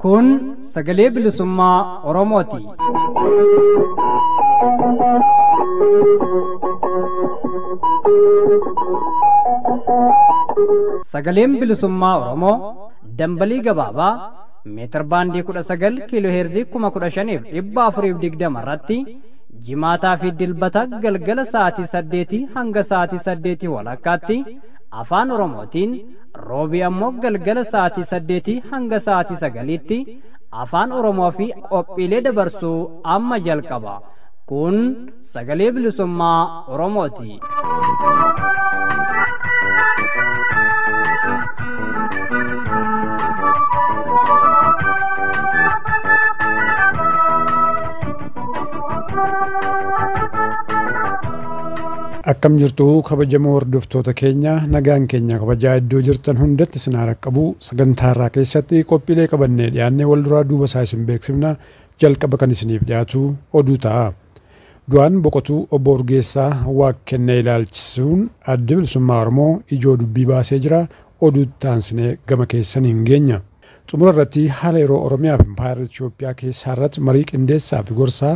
Kun sagalee bilisummaa Oromooti. Sagaleen bilisummaa Oromoo dambalii gabaabaa meetir baandii 19 kiiloo heerzii 15,420 irratti jimaataa fi dilbata galgala sa'aatii 8 hanga sa'aatii 8 walakkaatti afaan Oromootiin roobii ammoo galgala sa'aatii 8 hanga sa'aatii 9tti afaan Oromoo fi qophiilee dabarsuu amma jalqaba. Kun sagalee bilisummaa Oromooti. Akkam jirtu kabajamoo hordoftoota keenya nagaan keenya kabajaa iddoo jirtan hundatti isin qabu sagantaa irraa keessatti qophiilee qabannee dhiyaannee wal duraa duuba isaa isin beeksifna jalqaba kan isiniif dhiyaatu oduu ta'a. Du'aan boqotuu obbo Urgeessaa Waaqkennee ilaalchisuun adda bilisummaa Oromoo ijoo dubbii baasee jira. Oduu taansinee gama keessan hin geenya. Xumura irratti haala yeroo Oromiyaa fi Impaayera Itoophiyaa keessaa irratti marii qindeessaa fi gorsaa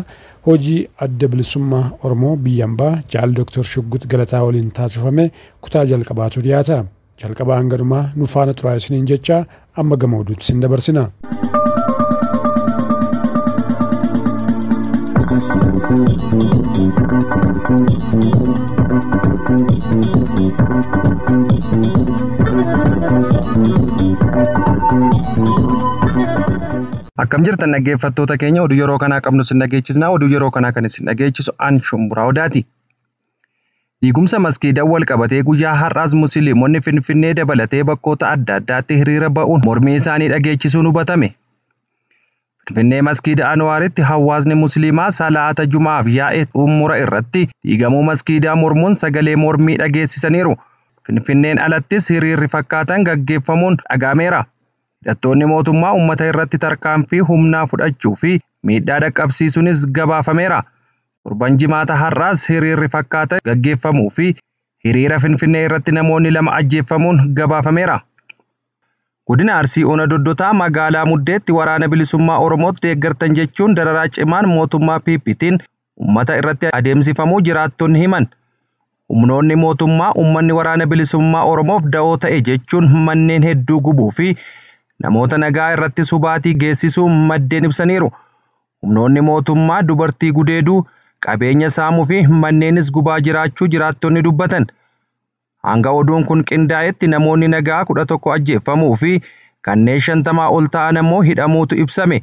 hojii adda bilisummaa Oromoo biyya ambaa Jaal Dr. Shuggut Galataa waliin taasifame kutaa jalqabaatu dhiyaata. Jalqabaa hanganumaa nu faana turaa isiniin jecha amma gama oduutti isin dabarsina. Akkam jirtan dhaggeeffattoota keenya oduu yeroo kanaa qabnu sin dhageechisna. Oduu yeroo kanaa kan isin dhageechisu an Shumburaa Odaati. Diigumsa maskiidaan wal qabatee guyyaa har'aas musliimonni Finfinnee dabalatee bakkoota adda addaatti hiriira ba'uun mormii isaanii dhageechisuun hubatame. Finfinnee maskiida Anwaaritti hawaasni musliimaa salaata Jumaaf yaa'e xumura irratti diigamuu maskiidaa mormuun sagalee mormii dhageessisaniiru. Finfinneen alattis hiriirri fakkaatan gaggeeffamuun dhagameera. Hidhattoonni mootummaa uummata irratti tarkaanfii humnaa fudhachuu fi miidhaa dhaqqabsiisuunis gabaafameera. Torban jimaata har'aas hiriirri fakkaatan gaggeeffamuu fi hiriira Finfinnee irratti namoonni 2 ajjeefamuun gabaafameera. Godina Arsii Ona Doddotaa magaalaa Muddeetti waraana bilisummaa Oromootti deeggartan jechuun dararaa cimaan mootummaa PPtiin uummata irratti adeemsifamuu jiraattonni himan. Humnoonni mootummaa uummanni waraana bilisummaa Oromoof da'oo ta'e jechuun manneen hedduu gubuu fi namoota nagaa irratti subaatii geessisuu maddeen ibsaniiru. Humnoonni mootummaa dubartii gudeeduu qabeenya saamuu fi manneenis gubaa jiraachuu jiraattonni dubbatan. Hanga oduun kun qindaa'etti namoonni nagaa 11 ajjeefamuu fi kanneen 50 ol ta'an ammoo hidhamuutu ibsame.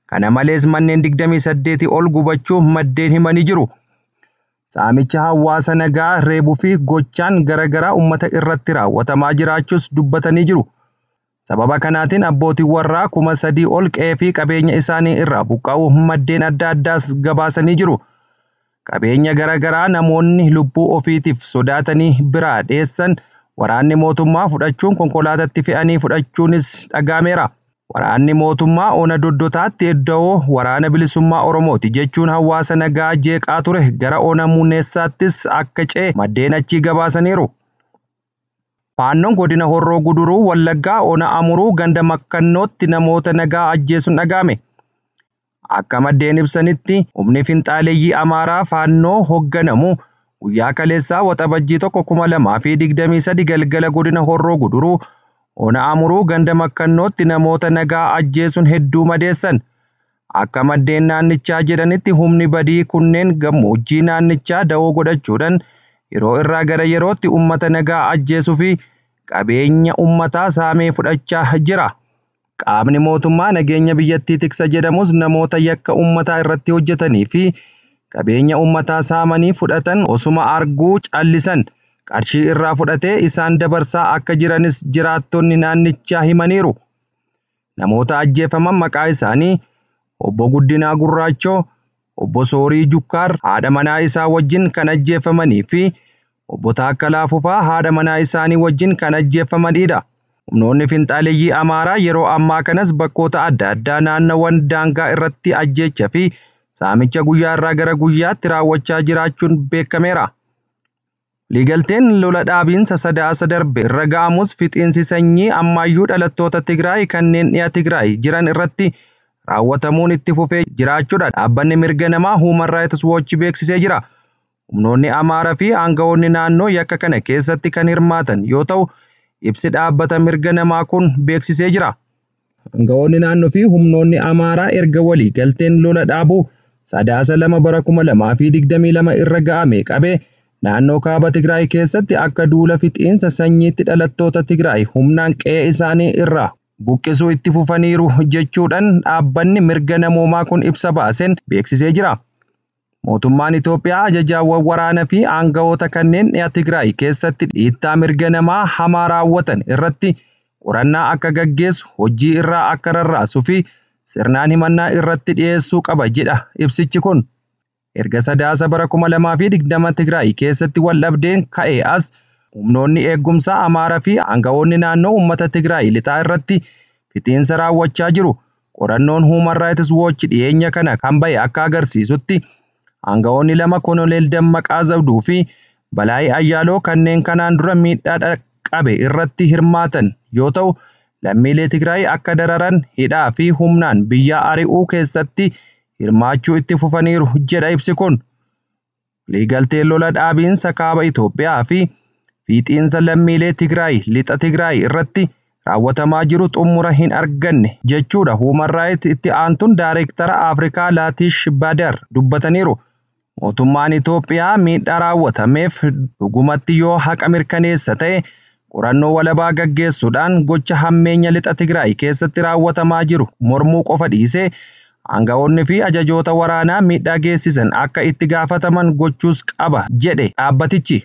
Kana malees manneen 28 ol gubachuu maddeen himanii jiru. Saamicha hawaasa nagaa reebuu fi gochaan garagaraa uummata irratti raawwatamaa jiraachuus dubbatanii jiru. Sababa kanaatiin abbootiin warraa 3,000 ol qe'ee fi qabeenya isaanii irraa buqqa'uu maddeen adda addaas gabaasanii jiru. Qabeenya garagaraa namoonni lubbuu ofiitiif sodaatanii biraa dheessan waraanni mootummaa fudhachuun konkolaatatti fe'anii fudhachuunis dhagameera. Waraanni mootummaa Ona Doddotaatti iddoo waraana bilisummaa Oromooti jechuun hawaasa nagaa jeeqaa ture gara Ona Muneessaattis akka ce'e maddeen achii gabaasaniiru. Faannoon godina Horroo Guduruu Wallaggaa Ona Amuruu ganda Makkannootti namoota nagaa ajjeesuun dhagame. Akka maddeen ibsanitti humni finxaaleeyyii Amaaraa faannoo hogganamu guyyaa kaleessaa waxabajjii 2023 galgala godina Horroo Guduruu Ona Amuruu ganda Makkannootti namoota nagaa ajjeesuun hedduu madeessan. Akka maddeen naannichaa jedhanitti humni badii kunneen gammoojjii naannichaa da'oo godhachuudhaan yeroo irraa gara yerootti uummata nagaa ajjeesuu fi qabeenya uummataa saamee fudhachaa jira. Qaamni mootummaa nageenya biyyattii tiksa jedhamus namoota yakka uummataa irratti hojjetanii fi qabeenya uummataa saamanii fudhatan osuma arguu callisan qarshii irraa fudhatee isaan dabarsaa akka jiranis jiraattonni naannichaa himaniiru. Namoota ajjeefaman maqaa isaanii Obbo Guddinaa Gurraachoo, Obbo Soorii Jukkaar haadha manaa isaa wajjin kan ajjeefamanii fi Obbo Taakkalaa Fufaa haadha manaa isaanii wajjin kan ajjeefamanidha. Humnoonni finxaaleeyyii Amaaraa yeroo ammaa kanas bakkoota adda addaa naannawwan daangaa irratti ajjeechaa fi saamicha guyyaa irraa gara guyyaatti raawwachaa jiraachuun beekameera. Liigalteen lola dhaabiinsa sadaasa darbe irra ga'amus fixiinsi sanyii ammaayyuu dhalattoota Tigraay kanneen dhiyaa Tigraay jiran irratti raawwatamuun itti fufee jiraachuudha dhaabbanni mirga namaa Human Rights Watch beeksisee jira. Humnoonni Amaaraa fi aangawoonni naannoo yakka kana keessatti kan hirmaatan yoo ta'u, ibsi dhaabbata mirga namaa kun beeksisee jira. Aangawoonni naannoo fi humnoonni Amaaraa erga walii galteen lola dhaabuu sadaasa 2 bara 2022 irra ga'ame qabee naannoo kaaba Tigraay keessatti akka duula fixiinsa sanyiitti dhalattoota Tigraay humnaan qe'ee isaanii irraa buqqisuu itti fufaniiru jechuudhaan dhaabbanni mirga namoomaa kun ibsa baaseen beeksisee jira. Mootummaan Itoophiyaa ajajaawwan waraanaa fi aangawoota kanneen dhiyaa Tigraay keessatti dhiittaa mirga namaa hamaa raawwatan irratti qorannaa akka gaggeessu, hojii irraa akka rarraasuu fi sirnaan himannaa irratti dhiyeessuu qaba jedha ibsichi kun. Erga sadaasa bara 2020 Tigraay keessatti waldhabdeen ka'ee as humnoonni eegumsaa Amaaraa fi aangawoonni naannoo uummata Tigraay lixaa irratti fixiinsa raawwachaa jiru. Qorannoon Human Rights Watch dhiyeenya kana kan bahe akka agarsiisutti aangawoonni 2 Koloneel Dammaqaa Zawduu fi Balaayii Ayyaaloo kanneen kanaan dura miidhaa qabe irratti hirmaatan yoo ta'u, lammiilee Tigraay akka dararan, hidhaa fi humnaan biyya ari'uu keessatti hirmaachuu itti fufaniiru jedha ibsi kun. Liigalteen lola dhaabiinsa kaaba Itoophiyaa fi fixiinsa lammiilee Tigraay lixa Tigraay irratti raawwatamaa jiru xumura hin arganne jechuudha Human Rights itti aantuun Daayireektara Afrikaa Laatish Badar dubbataniiru. Mootummaan Itoophiyaa miidhaa raawwatameef dhugumatti yoo haqa mirkaneessa ta'e qorannoo walabaa gaggeessuudhaan gocha hammeenya lixa Tigraay keessatti raawwatamaa jiru mormuu qofa dhiisee aangawoonni fi ajajoota waraanaa miidhaa geessisan akka itti gaafataman gochuus qaba jedhe dhaabbatichi.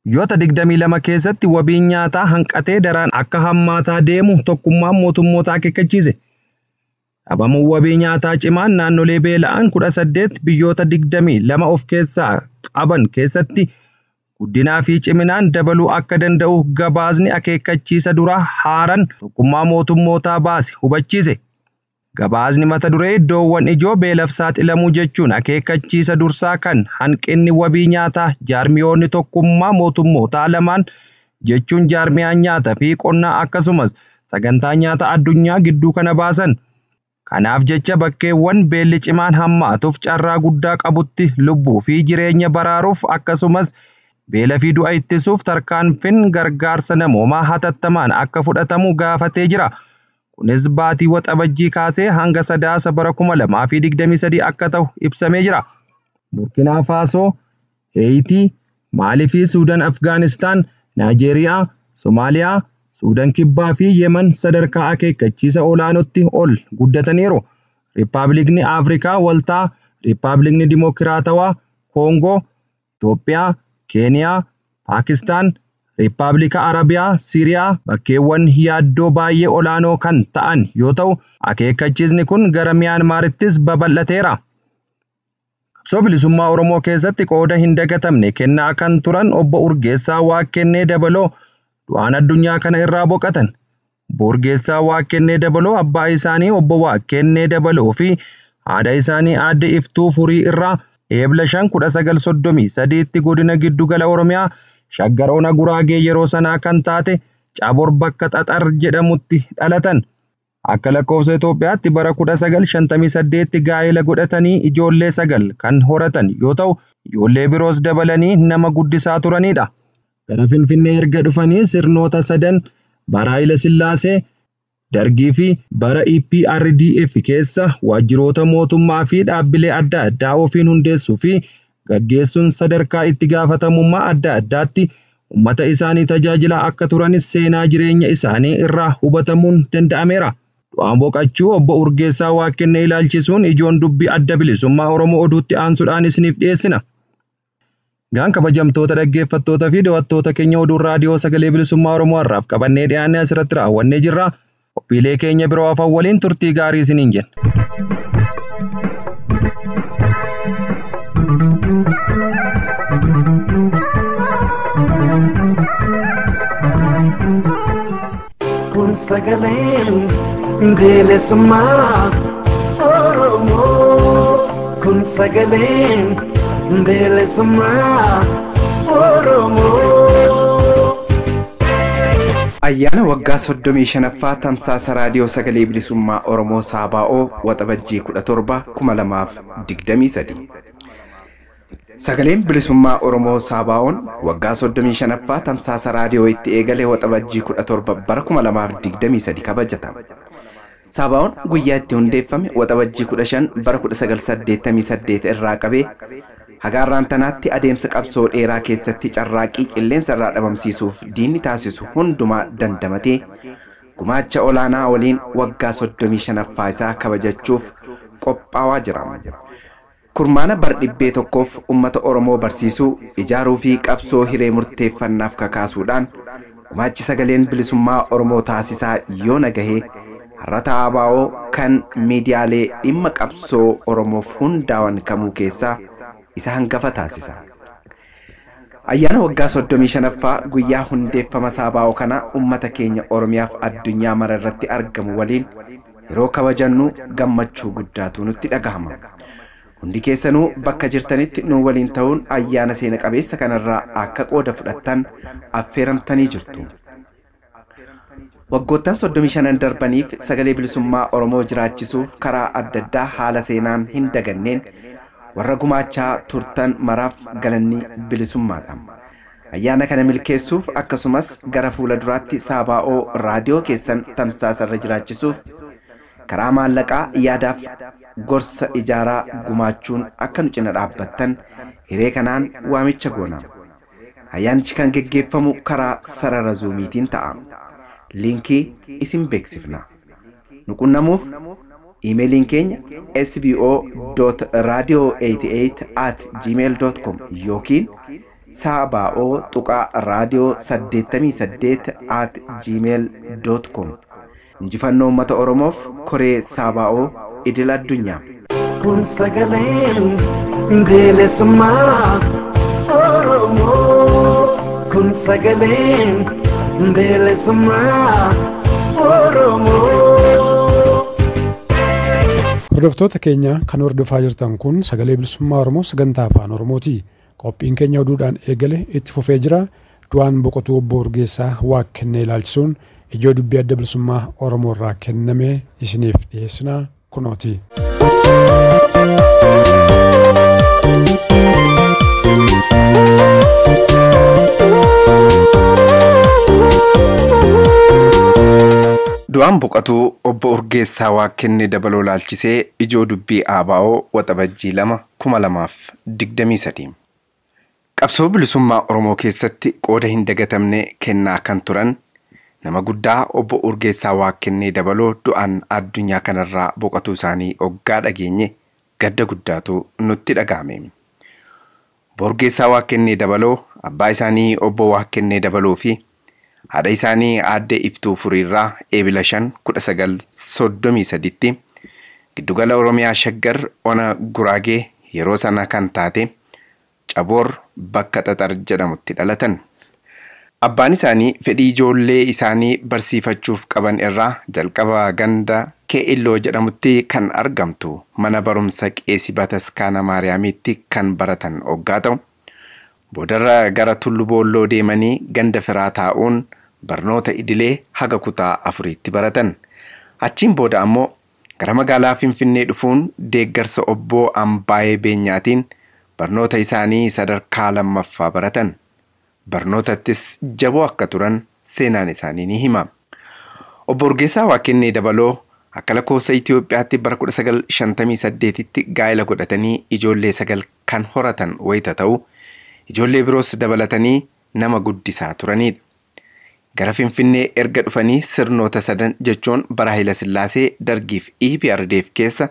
Biyyoota 22 keessatti wabiin nyaataa hanqatee daraan akka hammaataa deemu tokkummaan mootummootaa akeekkachiise. Dhabamuun wabii nyaataa cimaan naannolee beela'an 18 biyyoota 22 of keessaa qaban keessatti guddinaa fi ciminaan dabaluu akka danda'u gabaasni akeekkachiisa duraa haaraan tokkummaa mootummootaa baase hubachiise. Gabaasni mata duree iddoowwan ijoo beelaaf saaxilamuu jechuun akeekkachiisa dursaa kan hanqinni wabii nyaataa jaarmiyoonni tokkummaa mootummootaa lamaan jechuun jaarmiyaan nyaataa fi qonnaa akkasumas sagantaa nyaataa addunyaa gidduu kana baasan. Kanaaf jecha bakkeewwan beelli cimaan hammaatuuf carraa guddaa qabutti lubbuu fi jireenya baraaruuf akkasumas beela fi du'a ittisuuf tarkaanfiin gargaarsa namoomaa hatattamaan akka fudhatamu gaafatee jira. Kunis baatii waxabajjii kaasee hanga sadaasa bara 2023 akka ta'u ibsamee jira. Burkinaa Faasoo, Heeyitii, Maalii fi Suudaan, Afgaanistaan, Naajeeriyaa, Somaaliyaa, Suudaan Kibbaa fi Yemen sadarkaa akeekkachiisa olaanootti ol guddataniiru. Riippaabilikni Afrikaa Waltaa, Riippaabilikni Dimokiraatawaa Koongoo, Itoophiyaa, Keeniyaa, Paakistaan, Riippaabilika Arabiyaa, Siiriyaa bakkeewwan yaaddoo baay'ee olaanoo kan ta'an yoo ta'u, akeekkachiisni kun gara Miyaanmaarittis babal'ateera. Qabsoo bilisummaa Oromoo keessatti qooda hin dagatamne kennaa kan turan obbo Urgeessaa Waaqennee Dabaloo du'aan addunyaa kana irraa boqotan. Obbo Urgeessaa Waaqennee Dabaloo abbaa isaanii obbo Waaqennee Dabaloo fi haadha isaanii aadde Iftuu Furii irraa eebla 5/1933 godina Giddugala Oromiyaa Shaggar Ona Guraagee yeroo sanaa kan taate Caabor bakka Xaxar jedhamutti dhalatan. Akka lakkoofsa Itoophiyaatti bara 1958 gaa'ela godhatanii ijoollee 9 kan horatan yoo ta'u, ijoollee biroos dabalanii nama guddisaa turanidha. Gara Finfinnee erga dhufanii sirnoota 3 bara Haayile Sillaasee, Dargii fi bara EPRDF keessa waajjiroota mootummaa fi dhaabbilee adda addaa ofiin hundeessuu fi gaggeessuun sadarkaa itti gaafatamummaa adda addaatti uummata isaanii tajaajilaa akka turanis seenaa jireenya isaanii irraa hubatamuun danda'ameera. Du'aan boqachuu obbo Urgeessaa Waaqennee ilaalchisuun ijoon dubbii adda bilisummaa Oromoo oduutti aansuudhaan isiniif dhiyeessina. Gaan kabajamtoota dhaggeeffattoota fi daawwattoota keenya oduu raadiyoo sagalee bilisummaa Oromoo har'aaf qabannee dhiyaannee asirratti raawwannee jirra. Qophiilee keenya biroo hafan waliin turtii gaarii isiniin jenna. sagaleen bilisummaa Oromoo kun sagaleen bilisummaa Oromoo. Ayyaana waggaa 35ffaa tamsaasa raadiyoo sagalee bilisummaa Oromoo Saabaa'oo waxabajjii 17 2023. Sagaleen bilisummaa Oromoo Saabaa'oon waggaa 35ffaa tamsaasa raadiyoo itti eegalee waxabajjii 17 bara 2023 kabajata. Saabaa'oon guyyaa itti hundeeffame waxabajjii 15 bara 1988 irraa qabee hagaarraan tanaatti adeemsa qabsoo dheeraa keessatti carraaqii qilleensa irraa dhabamsiisuuf diinni taasisu hundumaa dandamatee gumaacha olaanaa waliin waggaa 35ffaa isaa kabajachuuf qophaa'aa jira. Kurmaana bardhibbee tokkoof ummata Oromoo barsiisuu, ijaaruu fi qabsoo hiree murteeffannaaf kakaasuudhaan gumaachi sagaleen bilisummaa Oromoo taasisaa yoo nagahee har'ata ABO kan miidiyaalee dhimma qabsoo Oromoof hundaawan kamuu keessaa isa hangafa taasisa. Ayyaana waggaa 35ffaa guyyaa hundeeffama Saabaa'oo kana ummata keenya Oromiyaaf addunyaa mara irratti argamu waliin yeroo kabajannu gammachuu guddaatu nutti dhagahama. Hundi keessanuu bakka jirtanitti nu waliin ta'uun ayyaana seena qabeessa kanarraa akka qooda fudhattan affeeramtanii jirtu. Waggoottan 35 darbaniif sagalee bilisummaa Oromoo jiraachisuuf karaa adda addaa haala seenaan hin daganneen warra gumaachaa turtan maraaf galanni bilisummaadha. Ayyaana kana milkeessuuf akkasumas gara fuula duraatti Saabaa'oo raadiyoo keessan tamsaasarra jiraachisuuf karaa maallaqaa yaadaaf gorsa ijaaraa gumaachuun akka nu cina dhaabbattan hiree kanaan waamicha goona. Ayyaanichi kan geggeeffamu karaa sarara zuumiitiin ta'a. Liinkii isin beeksifna. Nu qunnamuuf iimeeliin keenya sbo.radio88@gmail.com yookiin saaba'oo.radio88@gmail.com. Injifannoo uummata Oromoof koree Saabaa'oo idil addunyaa. Kun sagaleen bilisummaa Oromoo. Kun sagaleen bilisummaa Oromoo. Hordoftoota keenya kan hordofaa jirtan kun sagalee bilisummaa Oromoo sagantaa afaan Oromooti. Qophiin keenya oduudhaan eegale itti fufee jira. Du'aan boqotuu obbo Urgeessaa Waaqennee ilaalchisuun ijoo dubbii adda bilisummaa Oromoo irraa kenname isiniif dhiyeessina kunooti. Du'aan boqotuu obbo Urgeessaa Waaqennee dabaloo ilaalchisee ijoo dubbii ABO waxabajjii 2023. Qabsoo bilisummaa Oromoo keessatti qooda hin dagatamne kennaa kan turan nama guddaa obbo Urgeessaa Waaqennee dabaloo du'aan addunyaa kanarraa boqotuu isaanii oggaa dhageenye gadda guddaatu nutti dhagahame. Obbo Urgeessaa Waaqennee dabaloo abbaa isaanii obbo Waaqennee dabaloo fi haadha isaanii aadde Iftuu Furiirraa eebila 5/1933tti giddugala Oromiyaa Shaggar ona Guraagee yeroo sana kan taate Caboor bakka Xaxar jedhamutti dhalatan. Abbaan isaanii fedhii ijoollee isaanii barsiifachuuf qaban irraa jalqaba ganda Keelloo jedhamutti kan argamtu mana barumsa Qeesii Bataskaana Maariyaamitti kan baratan oggaa ta'u boodarra gara Tullu Boolloo deemanii ganda firaa taa'uun barnoota idilee haga kutaa 4tti baratan. Achiin booda ammoo gara magaalaa Finfinnee dhufuun deeggarsa obbo Ambaayee Beenyaatiin barnoota isaanii sadarkaa 2ffaa baratan. Barnootattis jaboo akka turan seenaan isaanii ni hima. Obbo Urgeessaa Waaqennee dabaloo akka lakkoofsa Itoophiyaatti bara 1958tti gaa'ela godhatanii ijoollee 9 kan horatan wayita ta'u ijoollee biroos dabalatanii nama guddisaa turanidha. Gara Finfinnee erga dhufanii sirnoota 3 jechuun bara Haayila Sillaasee, Dargiif EPRDF keessa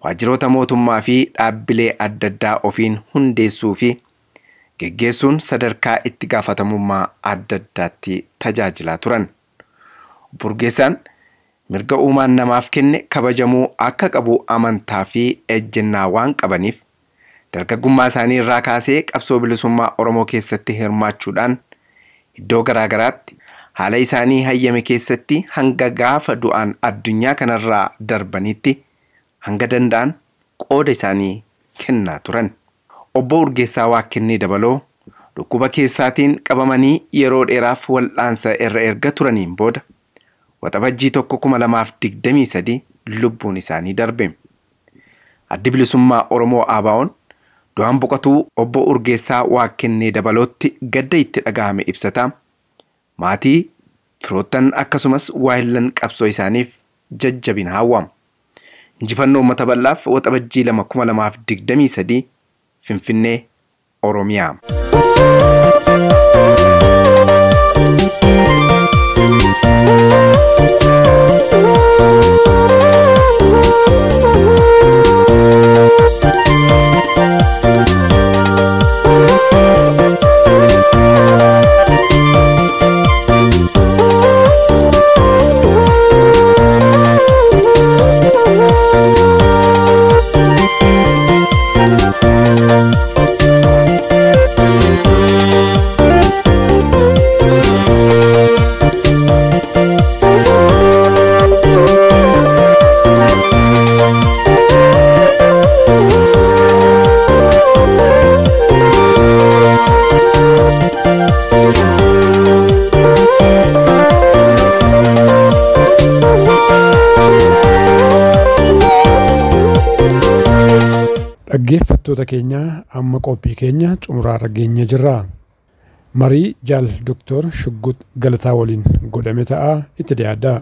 waajjiroota mootummaa fi dhaabbilee adda addaa ofiin hundeessuu fi geggeessuun sadarkaa itti gaafatamummaa adda addaatti tajaajilaa turan. Obbo Urgeessaan mirga uumaan namaaf kenne kabajamuu akka qabu amantaa fi ejjennaa waan qabaniif dargaggummaa isaanii irraa kaasee qabsoo bilisummaa Oromoo keessatti hirmaachuudhaan iddoo garaa garaatti haala isaanii hayyame keessatti hanga gaafa du'aan addunyaa kanarraa darbanitti hanga danda'an qooda isaanii kennaa turan. Obbo Urgeessaa Waaqennee Dabaloo dhukkuba keessaatiin qabamanii yeroo dheeraaf wal'aansa irra erga turaniin booda waxabajjii 2023 lubbuun isaanii darbe. Addi Bilisummaa Oromoo ABO'n du'aan boqotuu Obbo Urgeessaa Waaqennee Dabalootti gadda itti dhagahame ibsata. Maatii firoottan akkasumas waahillan qabsoo isaaniif jajjabina hawwama. Injifannoo uummata bal'aaf waxabajjii 2023 Finfinnee, Oromiyaa. Dhaggeeffattoota keenya amma qophii keenya xumuraarra geenye jirra. Marii Jaal Dr. Shuggut Galataa waliin godhame ta'a itti dhiyaadha.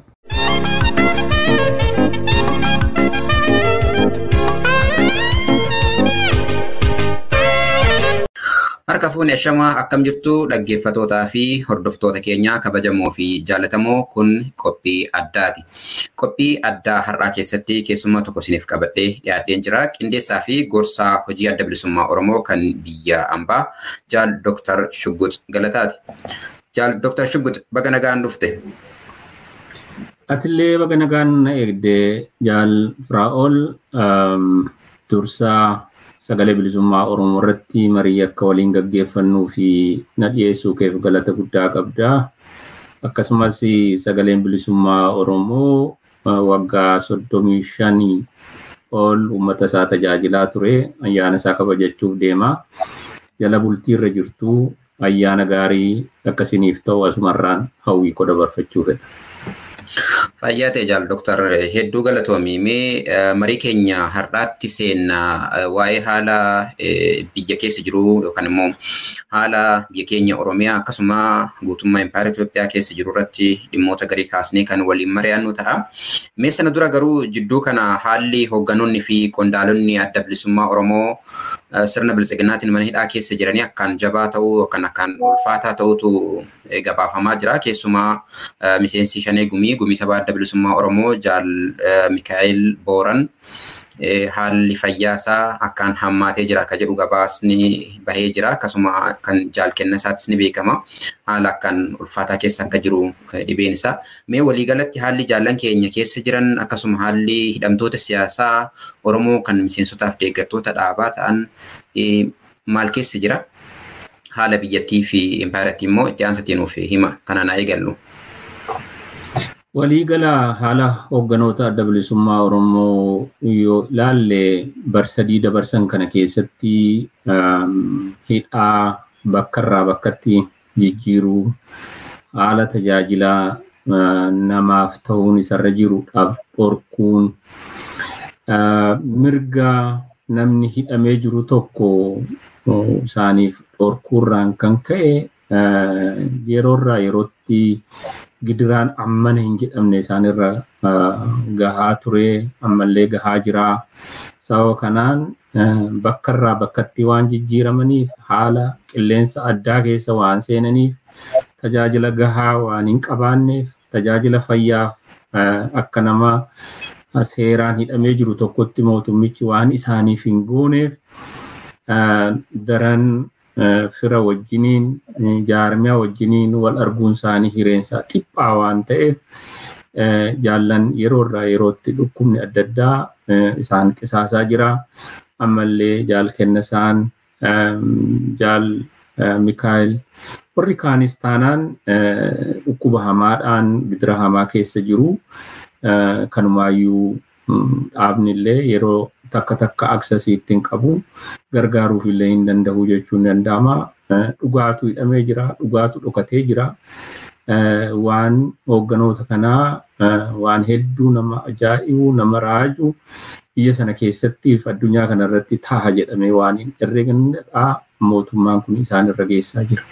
Harka fuuni ashamaa akkam jirtu dhaggeeffatootaa fi hordoftoota keenya kabajamoo fi jaallatamoo kun qophii addaati. Qophii addaa har'aa keessatti keessummaa tokko isiniif qabadhee dhiyaadheen jira. Qindeessaa fi gorsaa hojii adda bilisummaa Oromoo kan biyya ambaa Jaal Dr. Shuggut Galataati. Jaal Dr. Shuggut baga nagaan dhufte. Atillee baga nagaan na eegde Jaal Firaa'ol dursaa sagalee bilisummaa Oromoo irratti marii akka waliin gaggeeffannuu fi na dhiyeessuu keef galata guddaa qabda. Akkasumas sagaleen bilisummaa Oromoo waggaa 35 ol uummata isaa tajaajilaa ture. Ayyaana isaa kabajachuuf deema. Jala bultii irra jirtu ayyaana gaarii akkasiniif ta'u asumarraan hawwii koo dabarfachuu fedha. Fayyaa ta'e Jaal Dr. Hedduu galatoomii mee marii keenya har'aatti seenna waa'ee haala biyya keessa jiru yookaan immoo haala biyya keenya Oromiyaa akkasuma guutummaa Impaayera Itoophiyaa keessa jiru irratti dhimmoota garii kaasnee kan waliin mari'annu ta'a. Mee sana dura garuu jidduu kana haalli hoogganoonni fi qondaalonni adda bilisummaa Oromoo sirna bilisiginnaatiin mana hidhaa keessa jiranii akkaan jabaa ta'uu yookaan akkaan ulfaataa ta'utu gabaafamaa jira. Keessumaa miseensi Shanee Gumii sabaa adda bilisummaa Oromoo Jaal Mikaa'el Booran haalli fayyaasaa akkaan hammaatee jira akka jedhu gabaasni bahee jira. Akkasuma kan Jaal Kennasaatis ni beekama. Haala akkaan ulfaataa keessa akka jiru dhibeen isaa. Mee waliigalatti haalli jaallan keenya keessa jiran akkasuma haalli hidhamtoota siyaasaa Oromoo kan miseensotaaf deeggartoota dhaabaa ta'an maal keessa jira? Haala biyyattii fi impaayaratti immoo itti aansatiin nuuf hima. Kanaan haa eegallu. Waliigala haala hoogganoota adda bilisummaa Oromoo yoo ilaalle barsadii dabarsan kana keessatti hidhaa bakkarraa bakkatti jijjiiruu haala tajaajilaa namaaf ta'uun isarra jiru dhorkuun mirga namni hidhamee jiru tokko isaaniif dhorkuurraan kan ka'e yeroorraa yerootti gidiraan ammana hin jedhamne isaanirra gahaa ture ammallee gahaa jira. Sababa kanaan bakkarraa bakkatti waan jijjiiramaniif haala qilleensa addaa keessa waan seenaniif tajaajila gahaa waan hin qabaanneef tajaajila fayyaaf akka nama seeraan hidhamee jiru tokkotti mootummichi waan isaaniif hin gooneef daran fira wajjiniin jaarmiyaa wajjiniin wal arguun isaanii hireensaa dhiphaa waan ta'eef jaallan yeroorraa yerootti dhukkubni adda addaa isaan qisaasaa jira. Ammallee Jaal Kennasaan Jaal Mikaa'el warri kaanis taanaan dhukkuba hamaadhaan gidira hamaa keessa jiru kanumaayyuu dhaabni illee yeroo takka aksasii ittiin qabu gargaaruuf illee hin danda'u jechuun danda'ama. Dhugaatu hidhamee jira, dhugaatu dhokatee jira. Waan hoogganoota kanaa waan hedduu nama ajaa'ibu nama raaju biyya sana keessattiif addunyaa kanarratti taha jedhamee waan hin herreegamnedha. Mootummaan kun isaan irra geessaa jira.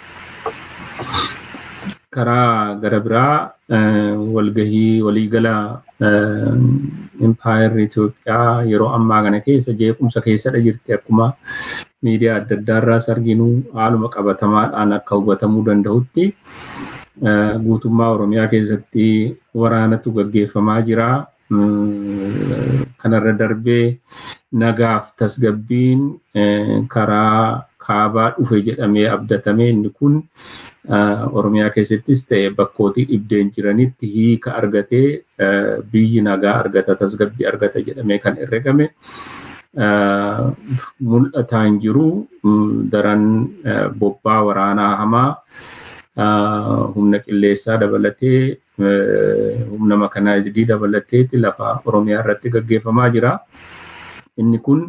Karaa gara biraa walgahii waliigala Empire Itoophiyaa yeroo ammaa kana keessa jeequmsa keessadha jirti. Akkuma miidiyaa adda addaa irraas arginu haaluma qabatamaadhaan akka hubatamuu danda'utti guutummaa Oromiyaa keessatti waraanatu gaggeeffamaa jira. Kanarra darbee nagaaf tasgabbiin karaa kaabaa dhufe jedhamee abdatame inni kun Oromiyaa keessattis ta'e bakkootii dhibdeen jiranitti hiika argatee biyyi nagaa argata tasgabbii argata jedhamee kan herregame mul'ataa hin jiru. Daran bobbaa waraanaa hamaa humna qilleessaa dabalatee humna makanaayizidii dabalateetti lafa Oromiyaa irratti gaggeeffamaa jira. Inni kun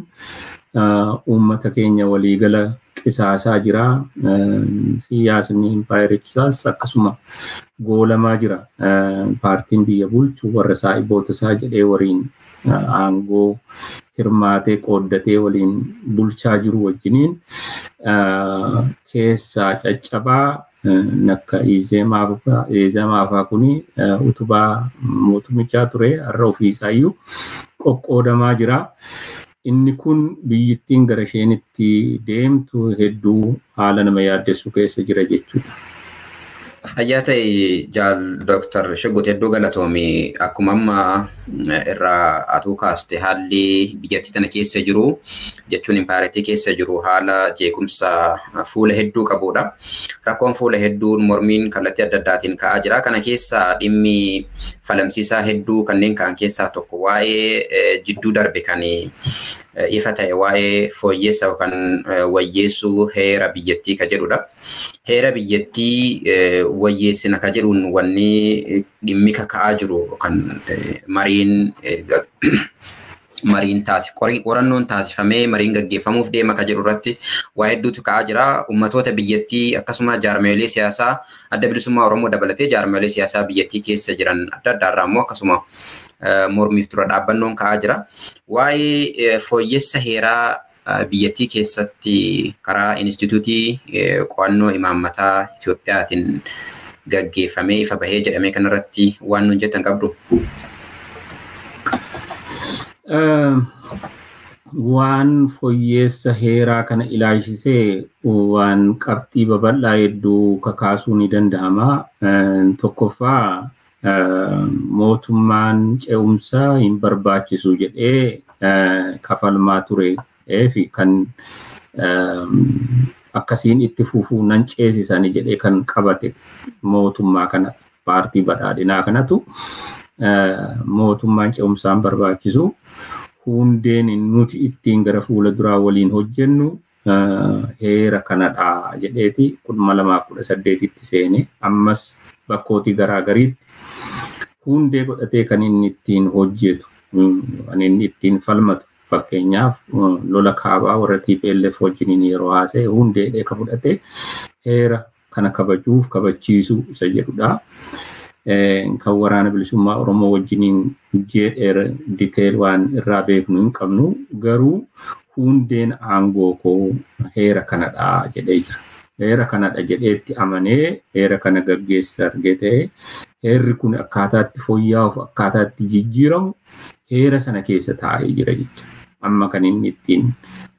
uummata keenya waliigala qisaasaa jira. Siyaasni impaayirichaas akkasuma goolamaa jira. Paartiin biyya bulchu warra saa'iboota isaa jedhee waliin aangoo hirmaatee qooddatee waliin bulchaa jiru wajjiniin keessaa caccabaa nakka Izeemaafaa kuni utubaa mootummichaa ture har'a ofiisaayyuu qoqqoodamaa jira. Inni kun biyyittiin gara isheenitti deemtu hedduu haala nama yaaddessu keessa jira jechuudha. Fayyaa ta'e jaal Dr. Shuggut hedduu galatoomi. Akkuma amma irraa atuu kaaste haalli biyyattii tana keessa jiru jechuun impaayiritii keessa jiru haala jeequmsa fuula hedduu qabudha. Rakkoon fuula hedduun mormiin kallattii adda addaatiin ka'aa jira. Kana keessa dhimmi falamsiisaa hedduu kanneen ka'an keessaa tokko waa'ee jidduu darbe kan ifa ta'e waa'ee fooyyeessa yookaan wayyeessuu heera biyyattii ka jedhudha. Heera biyyattii wayyeessina ka jedhuun wanni dhimmi ka'aa jiru kan mariin qorannoon taasifamee mariin gaggeeffamuuf deema ka jedhu irratti waa hedduutu ka'aa jira. Ummatoota biyyattii akkasuma jaarmeelee siyaasaa adda bilisummaa Oromoo dabalatee jaarmeelee siyaasaa biyyattii keessa jiran adda addaarraa immoo akkasuma mormiif dura dhaabbannoon ka'aa jira. Waa'ee fooyyessa heeraa biyyattii keessatti karaa Inistituutii Qo'annoo Imaammataa Itoophiyaatiin gaggeeffamee ifa bahee jedhamee kanarratti waan nuun jettan qabdu. Waan fooyyessa heeraa kana ilaalchisee waan qabxii babal'aa hedduu kakaasuu ni danda'ama. Tokkoffaa mootummaan ce'umsaa hin barbaachisu jedhee kafalmaa ture fi kan akkasiin itti fufuu nan ceesisanii jedhee kan qabate mootummaa kana paartii badhaadhinaa kanatu mootummaan ce'umsaan barbaachisu hundeen nuti ittiin gara fuula duraa waliin hojjennu heera kanadha jedheeti 2018tti seene ammas bakkootii garaagariitti hundee godhatee kan inni ittiin hojjetu kan inni ittiin falmatu fakkeenyaaf lola kaabaa warra TPLF wajjiniin yeroo haasa'e hundee ka fudhatee heera kana kabajuuf kabachiisu isa jedhudha. Kan waraana bilisummaa Oromoo wajjiniin jedheera diteel waan irraa beeknu hin qabnu garuu hundeen aangoo koo heera kanadha jedhee jira. Heera kanadha jedheetti amanee heera kana gaggeessa argate heerri kun akkaataatti fooyya'uuf akkaataatti jijjiiramu heera sana keessa taa'ee jira jechuudha. Amma kan inni ittiin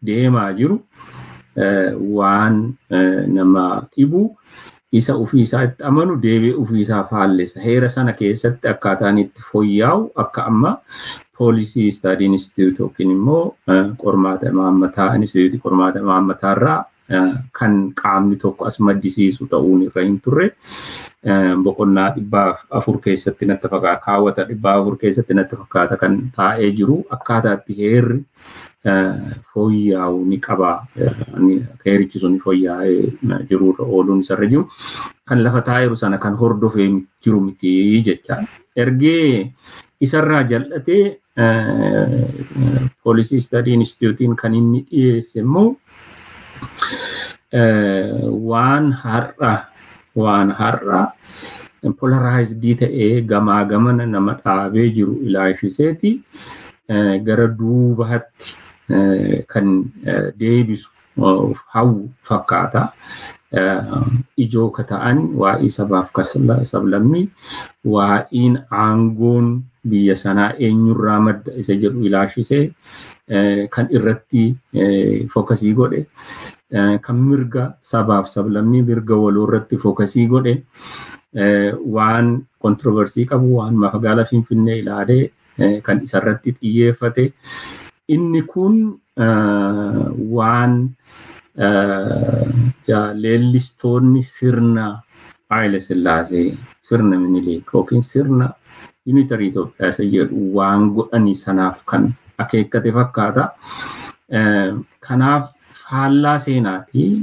deemaa jiru waan nama dhibu isa ofiisaa itti amanu deebi'ee ofiisaa faallessa. Heera sana keessatti akkaataan itti fooyya'u akka amma poolisii Study Institute yookiin immoo qormaata imaammataa Instituutii qormaata imaammataarraa kan qaamni tokko as maddisiisu ta'uun irra hin turre boqonnaa 400 keessatti natti fakkaata kaawwata 400 keessatti natti fakkaata kan taa'ee jiru akkaataatti heerri fooyya'uu ni qaba. Heerichi sun fooyya'ee jiruurra ooluun isarra jiru. Kan lafa taa'eeru sana kan hordofee jiru miti jecha. Ergee isarraa jal'atee Policy Study Institute'n kan inni dhiyeesse immoo waan har'a polarized ta'ee gamaa gamana nama dhaabee jiru ilaalchiseeti gara duubaatti kan deebisu hawwu fakkaata. Ijoo ka ta'an waa'ee sabaaf sablammii waa'een aangoon biyya sanaa eenyurraa madda isa jedhu ilaalchisee kan irratti fookasii godhe. Kan mirga sabaaf sablammii mirga waloo irratti fookasii godhe waan kontroversii qabu waan magaalaa Finfinnee ilaalee kan isarratti xiyyeeffate inni kun waan leellistoonni sirna Haile Sillaasee sirna Minilik yookiin sirna Unitary Itoophiyaa isa jedhu waan godhanii sanaaf kan akeekkate fakkaata. Kanaaf faallaa seenaati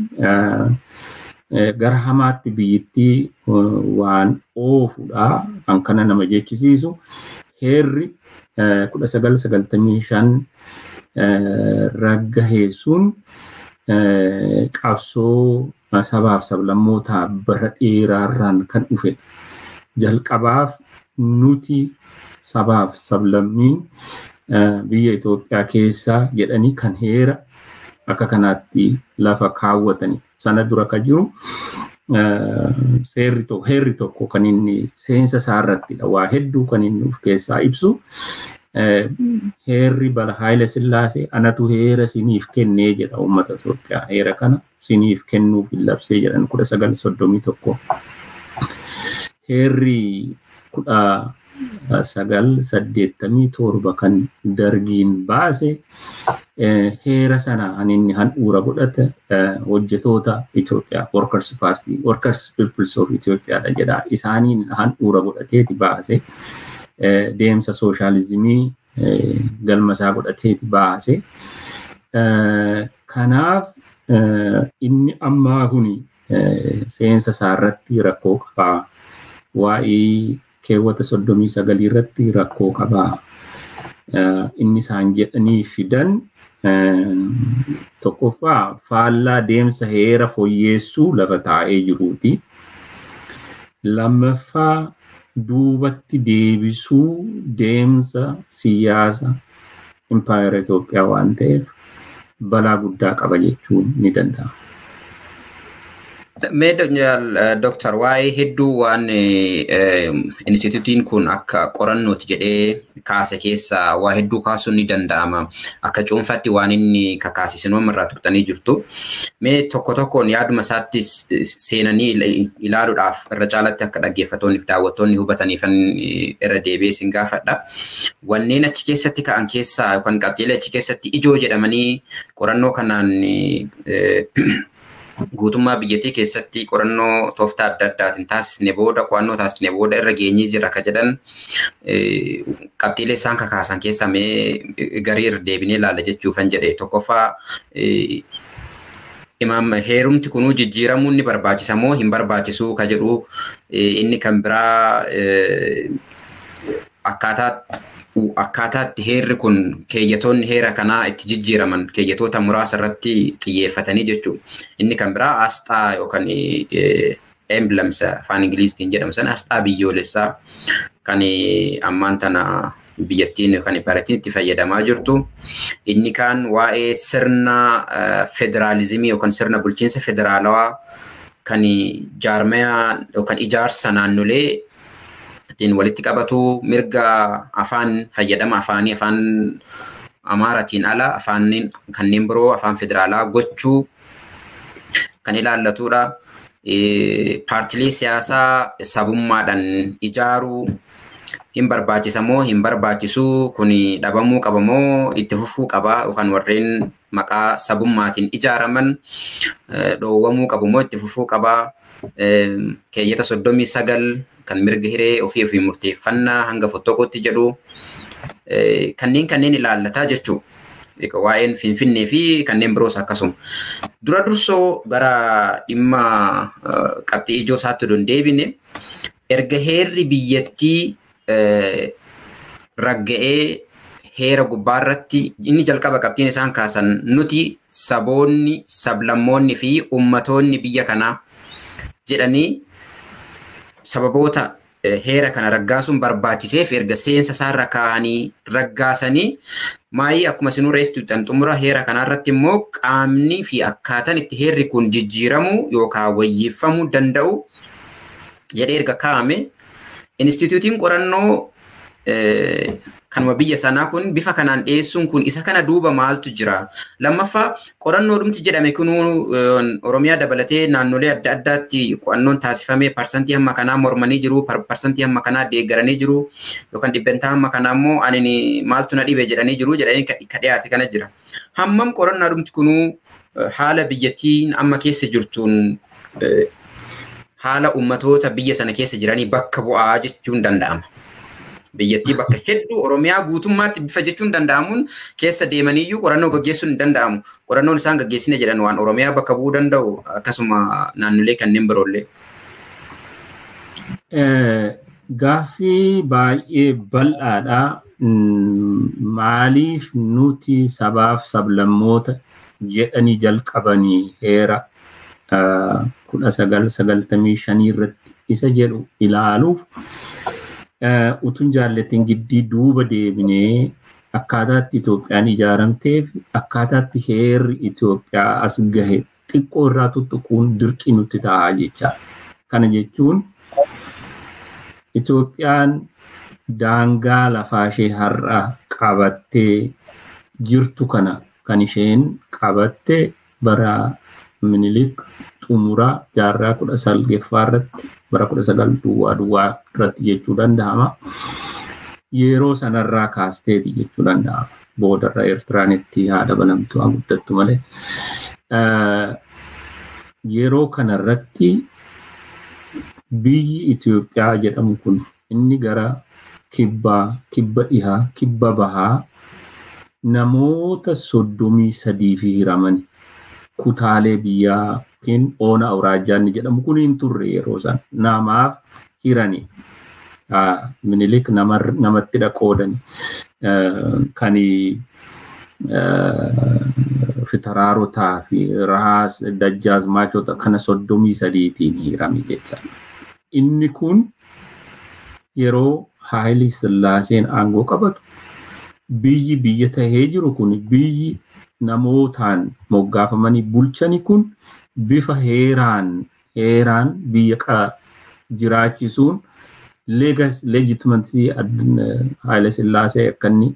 gara hamaatti biyyittii waan oofudha kan kana nama jechisiisu heerri 1995 raggaheessuun qabsoo sabaaf sablammootaa bara dheeraarraan kan dhufedha. Jalqabaaf nuti sabaaf sablammiin biyya Itoophiyaa keessaa jedhanii kan heera akka kanaatti lafa kaawwatanii sana dura ka jiru heerri tokko kan inni seensa isaarrattidha waa hedduu kan inni of keessaa ibsu. Heerri bara Haile Sillaasee anatu heera siniif kennee jedha uummata Itoophiyaa. Heera kana siniif kennuuf labsee jedhan 1931. Heerri 1987 kan dargiin baase heera sana inni handhuura godhate hojjetoota Itoophiyaa Workers Peoples of Ethiopia jedha. Isaaniin handhuura godhateeti baase. Deemsa sooshaalizimii galmasaa godhateeti baase. Kanaaf inni ammaa kuni seensa isaarratti rakkoo qabaa. Waa'ee keewwata 39 irratti rakkoo qabaa. Inni isaan jedhanii fidan tokkoffaa faallaa deemsa heera fooyyeessuu lafa taa'ee jiruuti. Lammaffaa duubatti deebisuu deemsa siyaasa Impaayera Itoophiyaa waan ta'eef balaa guddaa qaba jechuun ni danda'ama. Dr. Waa'ee hedduu waan instituutiin kun akka qorannooti jedhee kaase keessaa waa hedduu kaasuun ni danda'ama. Akka cuunfaatti waan inni kakaasisinuma irraa tuqxanii jirtu. Mee tokko tokkoon yaaduma isaatti seenanii ilaaluudhaaf irra caalatti akka dhaggeeffattoonni fi daawwattoonni hubataniifan irra deebi'ee sin gaafadha. Wanneen achi keessatti ka'an keessaa yookaan qabxiilee achi keessatti ijoo jedhamanii qorannoo kanaan guutummaa biyyattii keessatti qorannoo tooftaa adda addaatiin taasisne booda qo'annoo taasisne booda irra geenyee jira ka jedhan qabxiilee isaan kakaasan keessaa mee garii irra deebinee ilaalla jechuufan jedhe. Tokkoffaa heerumti kunuu jijjiiramuun ni barbaachisa moo hin barbaachisuu ka jedhu. Inni kan biraa akkaataatti heerri kun keeyyatoonni heera kanaa itti jijjiiraman keeyyatoota muraasa irratti xiyyeeffatanii jechuudha. Inni kan biraa asxaa yookaan emblems afaan Ingiliziitiin jedhamu sana asxaa biyyoolessaa kan ammaan tana biyyattiin yookaan impaaratiin itti fayyadamaa jirtu. Inni kaan waa'ee sirna federaalizimii yookaan sirna bulchiinsa federaalawaa kan jaarmaya yookaan ijaarsa naannolee ittiin walitti qabatu mirga afaan fayyadama afaanii afaan Amaaratiin ala afaaniin kanneen biroo afaan federaalaa gochuu kan ilaallatudha. Paartilee siyaasaa sabummaadhaan ijaaruu hin barbaachisa moo hin barbaachisu kun dhabamuu qaba moo itti fufuu qaba yookaan warreen maqaa sabummaatiin ijaaraman dhoowwamuu qabu moo itti fufuu qaba. Keeyyata 39 kan mirga hiree ofii murteeffannaa hanga fottooqotti jedhu kanneen ilaallataa jechuudha. waa'een Finfinnee fi kanneen biroos akkasuma. Dura dursoo gara dhimma qabxii ijoo isaatti deebine erga heerri biyyattii ragga'ee heera gubbaarratti inni jalqaba qabxiin isaan kaasan nuti saboonni, sablammoonni fi ummatoonni biyya kanaa jedhanii sababoota heera kana raggaasuun barbaachiseef erga seensa isaarra kaa'anii raggaasanii maayii akkuma isin reeftu xumura heera kanarratti immoo qaamni fi akkaataan itti heerri kun jijjiiramuu yookaan wayyeeffamuu danda'u jedhee erga kaa'ame instituutiin qorannoo kanuma biyya sanaa kun bifa kanaan dhiyeessuun kun isa kana duuba maaltu jira? Lammaffaa qorannoo dhumti jedhame kun Oromiyaa dabalatee naannolee adda addaatti qo'annoon taasifamee parsantii hamma kanaa mormanii jiru, parsantii hamma kanaa deeggaranii jiru yookaan dhibbentaa hamma kanaa immoo ani maaltu na dhibe jedhanii jiru jedhanii ka dhiyaate kana jira. Hammam qorannaa dhumti kun haala biyyattiin amma keessa jirtuun haala ummatoota biyya sana keessa jiranii bakka bu'aa jechuun danda'ama. Biyyattii bakka hedduu Oromiyaa guutummaatti bifa jechuun danda'amuun keessa deemaniyyuu qorannoo gaggeessuun hin danda'amu. Qorannoon isaan gaggeessine jedhan waan Oromiyaa bakka bu'uu danda'u akkasuma naannolee kanneen biroollee. Gaaffii baay'ee bal'aadha. Maaliif nuti sabaaf sablammoota jedhanii jalqabanii heera 1995 irratti isa jedhu ilaaluuf utun jaallatiin giddii duuba deebinee akkaataatti Itoophiyaan ijaaramteef akkaataatti heerri Itoophiyaa as gahe xiqqoo irraa tuttuquun dirqii nutti ta'a jecha. Kana jechuun Itoophiyaan daangaa lafaa ishee har'a qabattee jirtu kana kan isheen qabatte bara Minilik xumuraa jaarraa 19 irratti bara 19 irratti jechuu danda'ama. Yeroo sanarraa kaasteeti jechuu danda'ama. Boodarra Eertiraan itti haa dabalamtu haa guddattu malee. Yeroo kanarratti biyyi Itoophiyaa jedhamu kun inni gara kibba dhihaa, kibba bahaa namoota 33 fi hiramani. Kutaalee biyyaa yookiin oona awraajjaanni jedhamu kun hin turre yeroo san namaaf hirani. Minilik namatti qoodani. Kan fitaraarotaa fi raas dajjaazmaachota kana 33tiin hirami jecha. Inni kun yeroo Haayilii Sillaaseen aangoo qabatu biyya tahee jiru kun biyyi namootaan moggaafamanii bulchani kun bifa heeraan biyya jiraachisuun legitimacy Haayile Sillaasee akkanni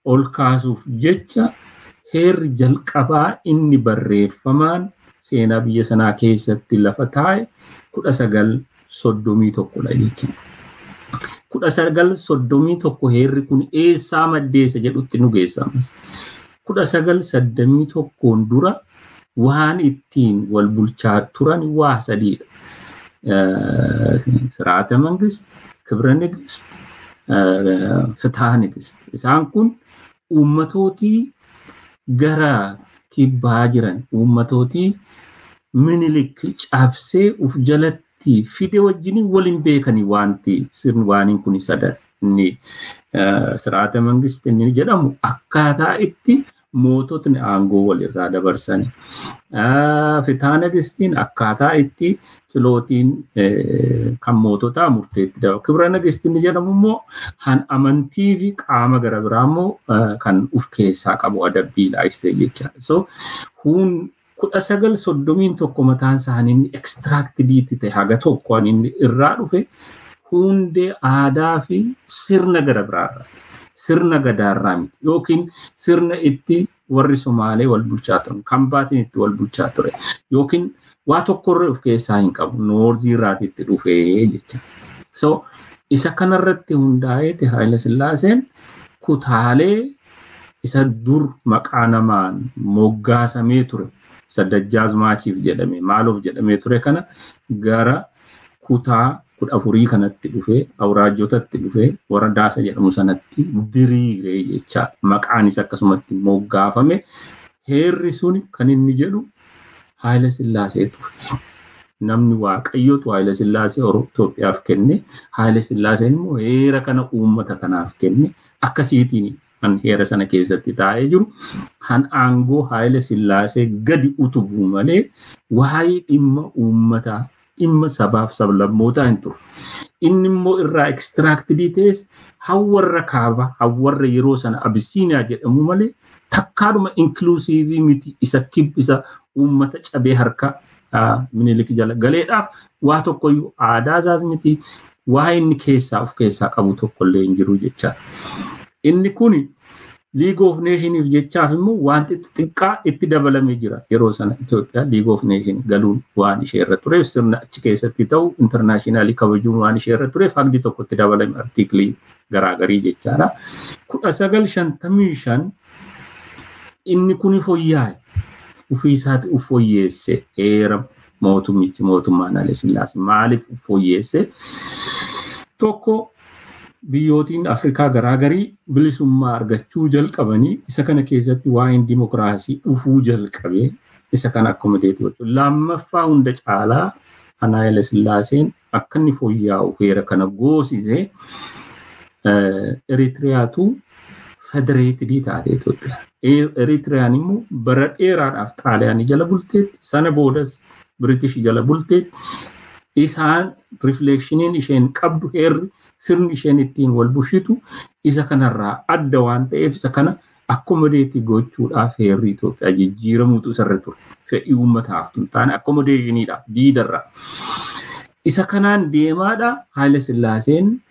ol kaasuuf jecha heerri jalqabaa inni barreeffamaan seenaa biyya sanaa keessatti lafa taa'e 1931 jecha. 1931 heerri kun eessaa maddeessa jedhutti nu geessamas. 1981 dura waan ittiin wal bulchaa turan waa sadiidha. Siraata mangist, kibra nigist, fitaa nigist. Isaan kun uummatootii gara kibbaa jiran uummatootii Minilik cabsee uf jalatti fide wajjin waliin beekanii waanti sirni waaniin kun sadan inni siraata mangist inni jedhamu akkaataa itti moototni aangoo walirraa dabarsan. Fitaa nagistiin akkaataa itti filootiin kan moototaa murteetti dabalu. Kibra nagistiin jedhamu immoo han amantii fi qaama gara biraa immoo kan uf keessaa qabu adabbiidha ibsee jecha. So 1931 mataan isaanii extractidiitti ta'e haga tokko inni irraa dhufe hundee aadaa fi sirna gara biraarra. Sirna gadaarraa miti yookiin sirna itti warri Somaalee wal bulchaa turan kan baatiin itti wal bulchaa ture yookiin waa tokkorra of keessaa hin qabu noorzii irraati itti dhufee jecha. So isa kanarratti hundaa'eeti Haayile Sillaaseen kutaalee isa dur maqaa namaan moggaasamee ture isa Dajjaazmaachiif jedhame maaluuf jedhamee ture kana gara kutaa afurii kanatti dhufee awraajjotatti dhufee warra daasa jedhamu sanatti diriiree jecha maqaanis akkasumatti moggaafame heerri suni kan inni jedhu Haayile Sillaaseetu namni waaqayyootu Haayile Sillaasee Itoophiyaaf kenne Haayile Sillaaseen immoo heera kana uummata kanaaf kenne akkasiitiin kan heera sana keessatti taa'ee jiru han aangoo Haayile Sillaasee gadi utubuu malee waa'ee dhimma uummataa dhimma sabaaf sablammootaa hin turre. Inni immoo irraa ekstiraaktii ta'es hawwarra kaaba hawwarra yeroo sana Abisiiniyaa jedhamu malee takkaadhuma inklusiivii miti isa kibbisa uummata cabee harka Minilik jala galeedhaaf waa tokkoyyuu aadaa isaas miti waa inni keessaa of keessaa qabu tokkollee hin jiru jecha. Inni kuni League of Nations jechaaf immoo wanti xixiqqaa itti dabalamee jira yeroo sana Itoophiyaa League of Nations galuun waan ishee irra tureef sirna achi keessatti ta'u internationally kabajuun waan ishee irra tureef haqdi tokko itti dabalame artiiklii garaagarii jechaadha. 1955 inni kuni fooyya'e ufiisaati ufooyyeesse heera mootummaan Haayile Sillaasee maaliif ufooyyeesse tokko biyyootiin Afrikaa garaagarii bilisummaa argachuu jalqabanii isa kana keessatti waa'een dimokiraasii dhufuu jalqabee isa kana akkomodeetii gochuu lammaffaa hunda caalaa Haayile Sillaaseen akka inni fooyya'u heera kana goosisee Eritiriyaatu federeetidii taatee Itoophiyaa. Eritiriyaan immoo bara dheeraadhaaf Xaaliyaanii jala bulteetti sana boodas British jala bulteetti isaan rifleekshiniin isheen qabdu heerri sirni isheen ittiin wal bushitu isa kanarraa adda waan ta'eef isa kana akkomodeetii gochuudhaaf heerri Itoophiyaa jijjiiramuutu isarra ture. Fedhii uummataaf tun taane akkomodeeshiniidhaaf diidarra. Isa kanaan deemaadha Haayile Sillaaseen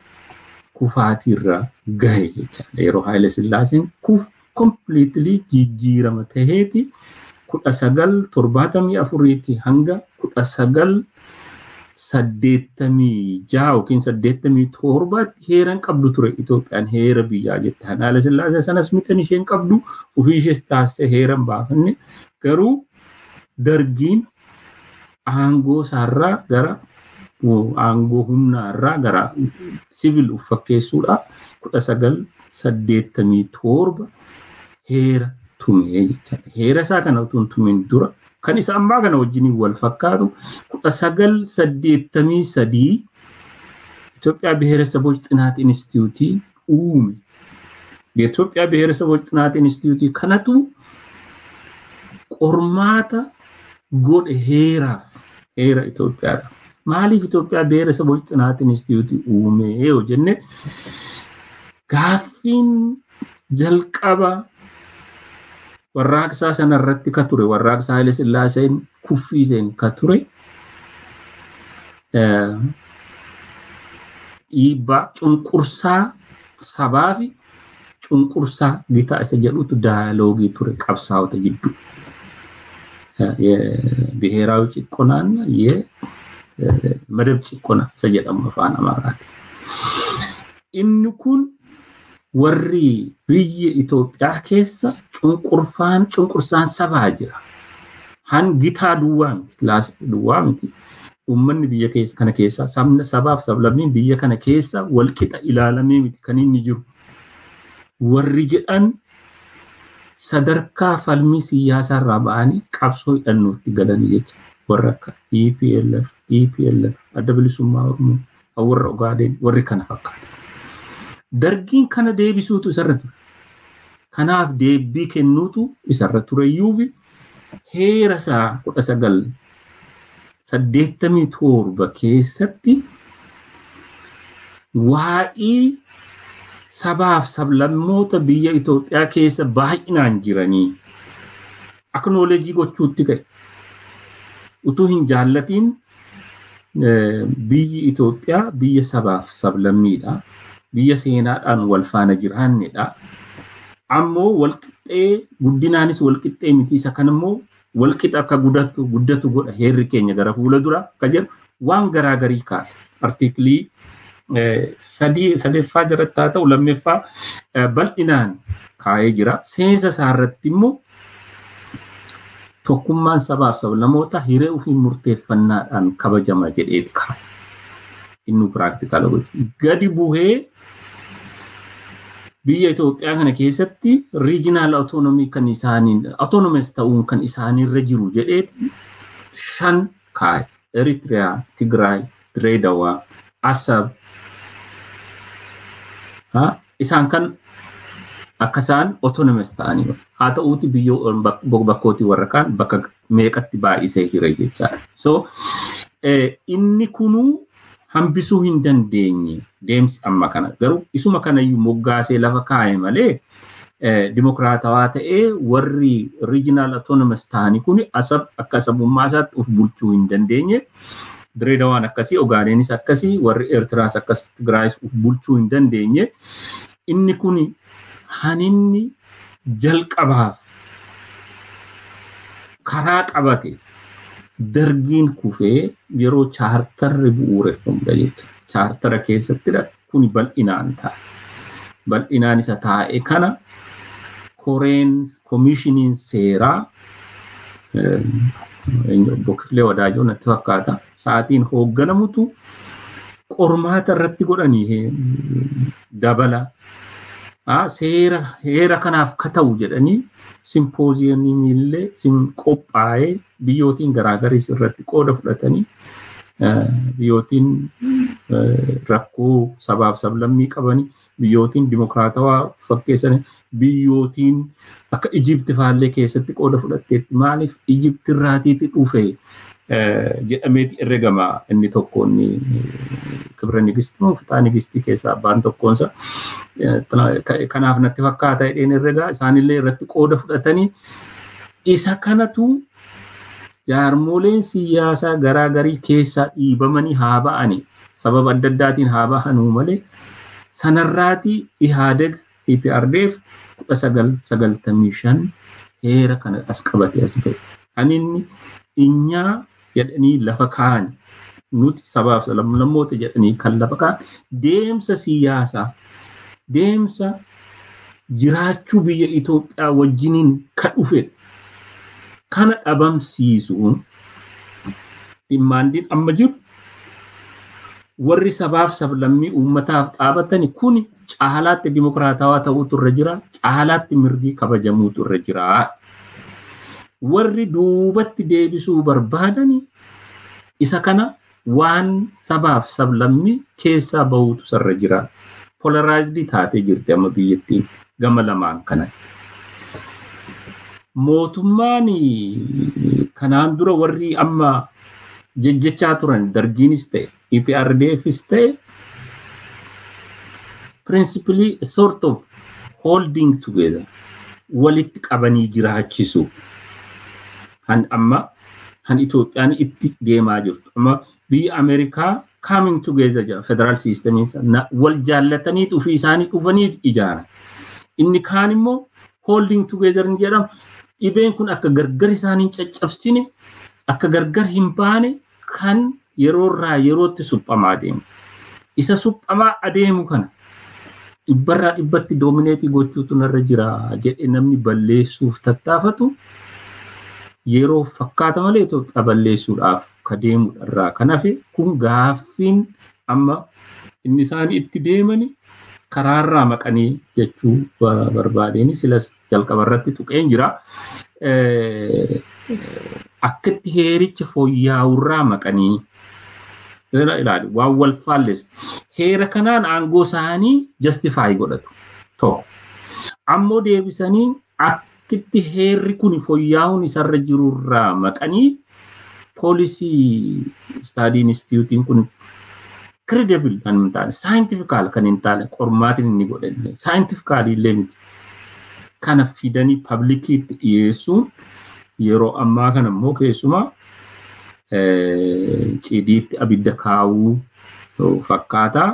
kufaatiirra gahe jechaadha. Yeroo Haayile Sillaaseen completely jijjiirama taheeti 1974 hanga 1986 yookiin 87 heeran qabdu ture Itoophiyaan heera biyyaa jette. Haayile Sillaasee sanas mixan isheen qabdu ofii ishees taasise heeran baafanne garuu dargiin aangoo isaarraa gara aangoo humnaarraa gara siviil uffakkeessuudha 1987 heera tumee jechaadha. Heera isaa kana utuu hin tumin dura kan isa ammaa kana wajjin wal fakkaatu 1983 Itoophiyaa ብሔረሰቦች ጥናት ኢንስቲትዩት uume. የኢትዮጵያ ብሔረሰቦች ጥናት ኢንስቲትዩት kanatu qormaata godhe heeraaf heera Itoophiyaadha. Maaliif Itoophiyaa ብሔረሰቦች ጥናት ኢንስቲትዩት uume yoo jenne gaaffiin jalqaba warraaqsaa sanarratti ka ture warraaqsaa Haayile Sillaaseen kuffiiseen ka ture dhiibbaa cunqursaa sabaa fi cunqursaa gitaa isa jedhutu daayaloogii ture qabsaa'ota jidduu ብሔራዊ ጭቆናና የመደብ ጭቆና ሰየደም አፋን አማራት ኢንኩን ወሪ ብይ ኢትዮጵያ ኬሳ ጭንቁርሳን ሰባጅራ ሃን ጊታ ዱዋም ክላስ ዱዋም ኡመን ብየ ኬስ ከነ ኬሳ ሳምነ ሰባፍ ሰብለሚን ብየ ከነ ኬሳ ወልቂጣ ኢላላሜ ሚት ከኒን ይጅሩ ወሪ ጀአን sadarkaa falmii siyaasaa irraa ba'anii qabsoo hidhannootti galan jecha warra akka TPLF adda bilisummaa Oromoo warra Ogaadeen warri kana fakkaata. Dargiin kana deebisuutu isarra ture. Kanaaf deebii kennuutu isarra tureyyuu fi heera isaa 1987 keessatti waa'ee sabaaf sablammoota biyya Itoophiyaa keessa baay'inaan jiranii acknowledge gochuutti ka'e utuu hin jaallatiin biyyi Itoophiyaa biyya sabaaf sablammiidha biyya seenaadhaan wal faana jiraannedha ammoo walqixxee guddinaanis walqixxee miti isa kan immoo walqixa akka guddatu godha heerri keenya gara fuula dura ka jedhu waan garaagarii kaasa artiklii sadeeffaa jirattaa ta'u lammeeffaa bal'inaan kaa'ee jira. Seensa isaarratti immoo tokkummaan sabaaf sablammoota hiree ofii murteeffannaadhaan kabajama jedheeti kaa'e. inni practical gochuu gadi buhee biyya Itoophiyaa kana keessatti regional autonomy kan isaaniin autonomous ta'uun kan isaaniirra jiru jedheeti 5 kaa'e Eritrea, Tigray, Dredawa, Asab isaan kan akkasaan autonomous ta'anii haa ta'uuti biyyoo bakkooti warra kaan bakka meeqatti baay'isee hire jechaadha. So inni kunuu hambisuu hin dandeenye deemsi amma kana garuu isuma kanayyuu moggaasee lafa kaa'e malee dimokiraatawaa ta'ee warri regional autonomous ta'anii kun Asab akka sabummaa isaatti uf bulchuu hin dandeenye. Dredawaan akkasii, Ogaadenis akkasii, warri Eertiraas akkasii, Tigraayis uf bulchuu hin dandeenye. Inni kun haninni jalqabaaf karaa qabate dargiin kufee yeroo chaartarri bu'uureffamudha jechuudha. Chaartara keessattidha kun bal'inaan ta'a. Bal'inaan isa taa'e kana koreen komishiniin seeraa Bokkiflee Wadaajoo natti fakkaata sa'aatiin hoogganamutu qormaata irratti godhanii dabala heera kanaaf kata'u jedhanii simpooziyamii illee qophaa'ee biyyootiin garaagaris irratti qooda fudhatanii biyyootiin rakkoo sabaaf sablammii qabanii biyyootiin dimokiraatawaa fakkeessanii biyyootiin akka Ijipti faallee keessatti qooda fudhatteetti maaliif Ijipti irraatiitti dhufe jedhameeti herregama inni tokko inni Kibra Nigistii moo Fixaa Nigistii keessaa abbaan tokkoonsa kanaaf natti fakkaata jedheen herregaa isaanillee irratti qooda fudhatanii isa kanatu jaarmoleen siyaasaa garaagarii keessaa dhiibamanii haa ba'anii sababa adda addaatiin haa bahanuu malee sanarraati Ihaadeg EPRDF 1995 heera kana as qabate as ba'e. Haninni inyaa jedhanii lafa kaa'an nuti sabaaf lammoota jedhanii kan lafa kaa'an deemsa siyaasaa deemsa jiraachuu biyya Itoophiyaa wajjiniin ka dhufe kana dhabamsiisuun dhimmaandiin amma jiru warri sabaaf sablammii uummataaf dhaabatani kun caalaatti dimokiraatawaa ta'uutu irra jira caalaatti mirgi kabajamuutu irra jira. Warri duubatti deebisuu barbaadani isa kana waan sabaaf sablammii keessaa bahuutu sarra jira. Polarized taatee jirti amma biyyattiin gama lamaan kanatti. Mootummaan kanaan dura warri amma jejjechaa turan dargiinis ta'e EPRDFis ta'e principally a sort of holding together walitti qabanii jiraachisu han amma han Itoophiyaan itti deemaa jirtu amma biyya Ameerikaa coming together jira federal system wal jaallatanii ofii isaanii dhufanii ijaaran inni kaan immoo holding together ni jedhamu dhibeen kun akka gargar isaanii caccabsine akka gargar hin baane kan yeroorraa yerootti suphamaa deemu isa suphamaa adeemu kana dhibbarraa dhibbatti doomineetii gochuutu narra jira jedhe namni balleessuuf tattaafatu yeroo fakkaata malee Itoophiyaa balleessuudhaaf ka deemudharraa kan hafe kun gaaffiin amma inni isaanii itti deemani karaarraa maqanii jechuu barbaadeen silas jalqabarratti tuqeen jira akkatti heerichi fooyya'urraa maqanii ilaali waan wal faalleessu heera kanaan aangoo isaanii justify godhatu tokko ammoo deebisanii akkitti heerri kun fooyya'uun isarra jirurraa maqanii policy study institute kun credible kan hin taane scientifical kan hin taane qormaatiin inni godhanne scientifical illee miti kana fidanii publicitti dhiyeessuun yeroo ammaa kana immoo keessumaa cidiitti abidda kaawuu fakkaata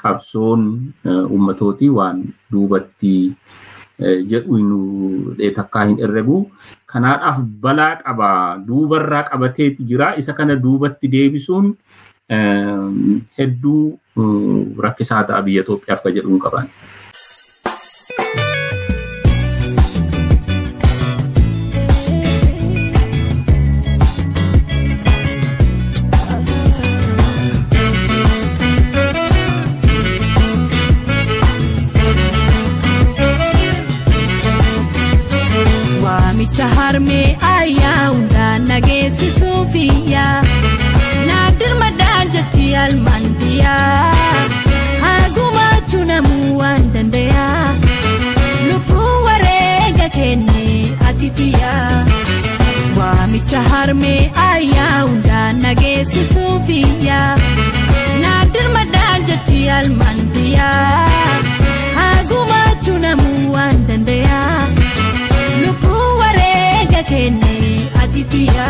qabsoon ummatootii waan duubatti jedhu takkaa hin herregu kanaadhaaf balaa qaba duubarraa qabateeti jira isa kana duubatti deebisuun hedduu rakkisaa ta'a biyya Itoophiyaaf ka jedhuun qaban. almandiya haguma chunamu andandaya lubu warega kenne atitiya wamicha harme aya unda nagesi sufiya nadir madanjati almandiya haguma chunamu andandaya lubu warega kenne atitiya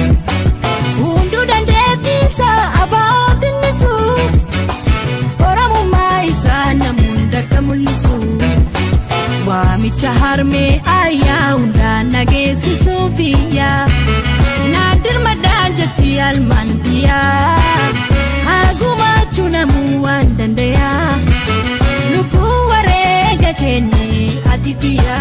Undu dandeti sa abaotin nisu Oramu maisa namunda kamulisu Wamicha harme aya unda nagesi sufiya Nadir madanjati almandiya Haguma chunamu andandaya Lupu warega kenne atitiya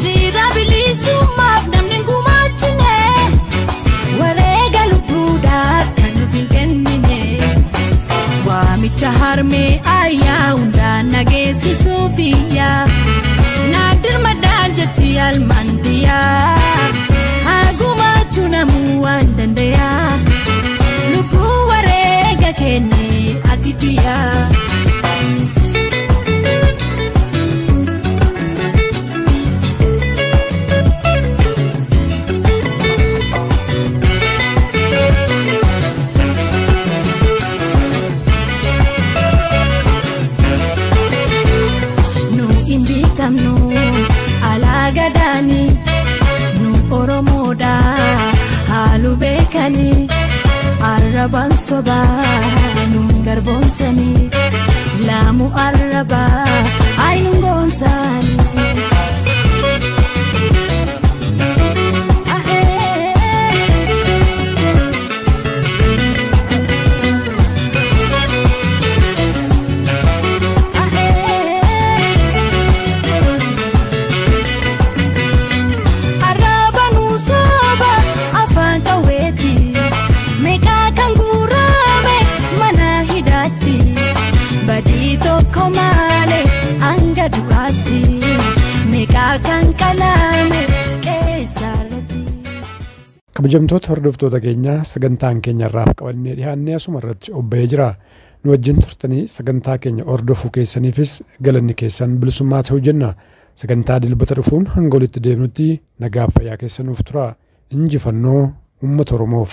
Jira bilisu maaf namni gumachine warega lubuda kanu finkennine wamicha harme aya unda nagesi sufiya nadir madanjati almandiya haguma chunamu andandaya lubu warega kenne atitiya Alagadani nu oromoda halu bekani araban soba nu garbomsani lamu araba ainun gomsani kabajamtoota hordoftoota keenya sagantaan keenya irraa qabannee dhiyaannee asuma irratti obbee jira nu wajjin turtanii sagantaa keenya hordofuu keessaniifis galanni keessan bilisummaa ta'uu jenna sagantaa dilbata dhufuun hanga walitti deemnutti nagaa fayyaa keessanuuf tura injifannoo uummata Oromoof.